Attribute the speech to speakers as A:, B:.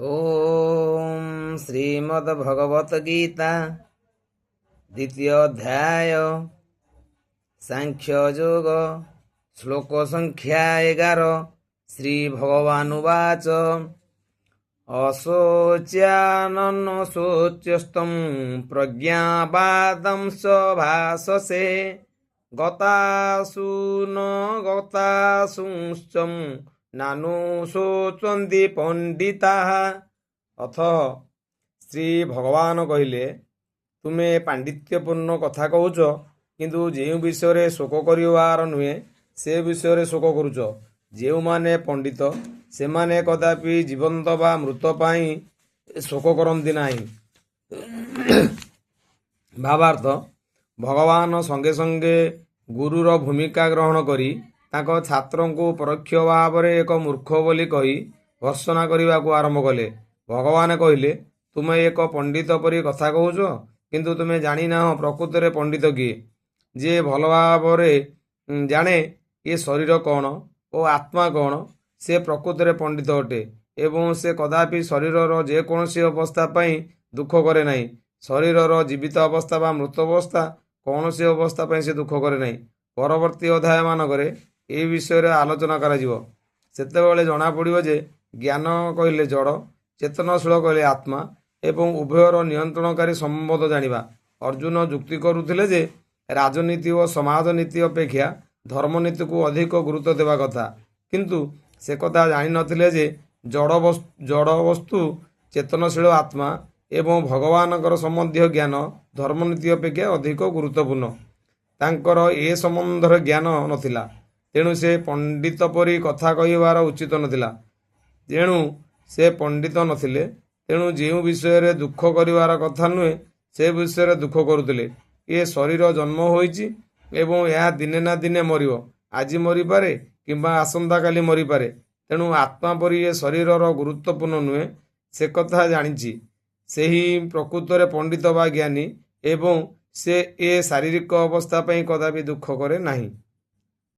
A: ओम श्रीमद्भगवत गीता द्वितीय अध्याय सांख्य योग श्लोक संख्या 11 श्री भगवानुवाच अशोच्यानशोच्यस्तं प्रज्ञावादं स भाससे गतासु न गतासुश्च नानुशोचन्ति पंडिताः। अथ श्री भगवान कहले, तुमे पांडित्यपूर्ण कथा कहूच, किंतु जो विषय शोक करिवार नुहे से विषय शोक करुच। जो माने पंडित से माने कदापि जीवंत बा मृत पाई शोक करती नहीं। भावार्थ, भगवान संगे संगे गुरुर भूमिका ग्रहण करी ताको छात्रों को परोक्ष भाव में एक मूर्ख बोली कही भर्सना करने को आरंभ कले। भगवान कहले, तुम एक पंडित परी कथा कहूच, किंतु तुम जानी ना प्रकृत में पंडित किए। जे भल भाव जाने ये शरीर कौन और आत्मा कौन, से प्रकृत में पंडित अटे एवं से कदापि शरीर जेकोसी अवस्था पाई दुख करे नहीं। शरीर जीवित अवस्था बा मृत अवस्था कौन सी अवस्था पाई से दुख करे नहीं। परवर्ती अध्याय मानकरे ए विषय आलोचना करा सेतेबेले जना पड़िबो जे ज्ञान कहले जड़, चेतनशील कहले आत्मा एवं उभयर नियंत्रणकारी संबंध जानिबा। अर्जुन जुक्ति करुथिले जे राजनीति और समाजनीति अपेक्षा धर्मनीति को अधिक गुरुत्व देवा कथा, किंतु से कथा जानि नथिले जे जड़ वस्तु चेतनशील आत्मा एवं भगवानकर संबंधी ज्ञान धर्मनीति अपेक्षा अधिक गुरुत्वपूर्ण। तांकर ए संबंधर ज्ञान नथिला, तेणु से पंडित परी कथा कहिबार उचित नथिला। तेणु से पंडित नथिले, तेणु जो विषय दुख करिवार कथा नुहे से विषय दुख करुथिले। ये शरीर जन्म होइछि एवं यह दिने ना दिने मरिबो। आज मरी पारे किंबा आसंता काली मरी पारे। तेणु आत्मा परी ये शरीरर गुरुत्वपूर्ण नुहे से कथा जानिछि से ही प्रकृत में पंडित बा ज्ञानी एवं से ए शारीरिक अवस्था पई कदापि दुख करे नाही।